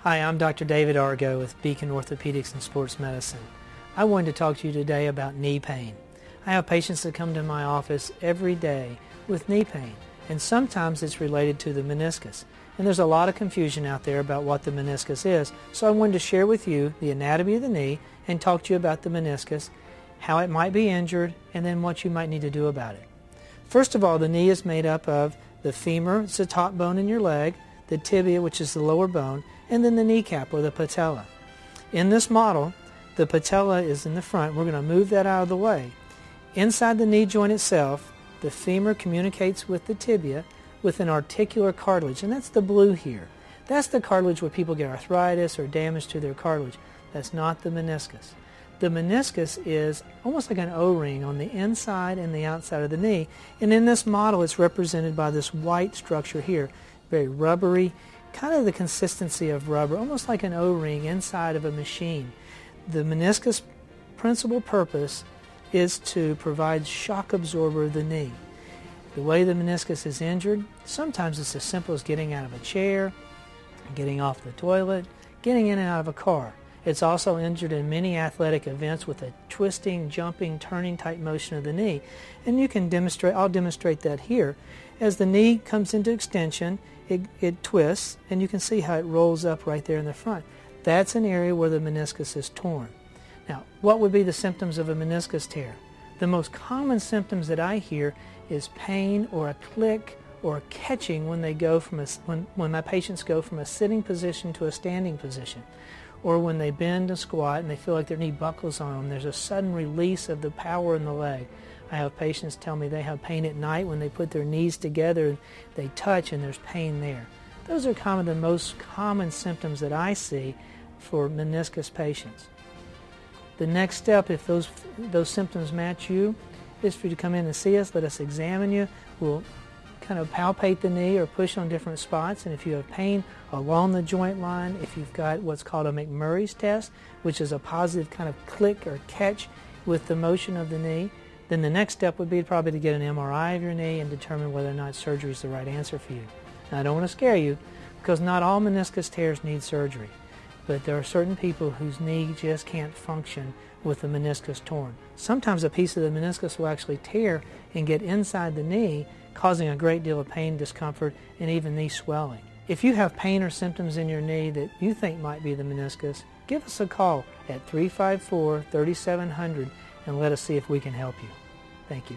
Hi, I'm Dr. David Argo with Beacon Orthopedics and Sports Medicine. I wanted to talk to you today about knee pain. I have patients that come to my office every day with knee pain, and sometimes it's related to the meniscus. And there's a lot of confusion out there about what the meniscus is, so I wanted to share with you the anatomy of the knee and talk to you about the meniscus, how it might be injured, and then what you might need to do about it. First of all, the knee is made up of the femur, it's the top bone in your leg, the tibia, which is the lower bone, and then the kneecap or the patella. In this model, the patella is in the front. We're going to move that out of the way. Inside the knee joint itself, the femur communicates with the tibia with an articular cartilage, and that's the blue here. That's the cartilage where people get arthritis or damage to their cartilage. That's not the meniscus. The meniscus is almost like an O-ring on the inside and the outside of the knee, and in this model it's represented by this white structure here, very rubbery, kind of the consistency of rubber, almost like an O-ring inside of a machine. The meniscus' principal purpose is to provide shock absorber of the knee. The way the meniscus is injured, sometimes it's as simple as getting out of a chair, getting off the toilet, getting in and out of a car. It's also injured in many athletic events with a twisting, jumping, turning type motion of the knee. And you can demonstrate, I'll demonstrate that here. As the knee comes into extension, it twists, and you can see how it rolls up right there in the front. That's an area where the meniscus is torn. Now, what would be the symptoms of a meniscus tear? The most common symptoms that I hear is pain or a click or a catching when they go from when my patients go from a sitting position to a standing position, or when they bend and squat and they feel like their knee buckles on them. There's a sudden release of the power in the leg. I have patients tell me they have pain at night when they put their knees together and they touch and there's pain there. Those are the most common symptoms that I see for meniscus patients. The next step, if those symptoms match you, is for you to come in and see us, let us examine you. We'll kind of palpate the knee or push on different spots, and if you have pain along the joint line, if you've got what's called a McMurray's test, which is a positive kind of click or catch with the motion of the knee, then the next step would be probably to get an MRI of your knee and determine whether or not surgery is the right answer for you. Now, I don't want to scare you, because not all meniscus tears need surgery, but there are certain people whose knee just can't function with the meniscus torn. Sometimes a piece of the meniscus will actually tear and get inside the knee, causing a great deal of pain, discomfort, and even knee swelling. If you have pain or symptoms in your knee that you think might be the meniscus, give us a call at 354-3700 and let us see if we can help you. Thank you.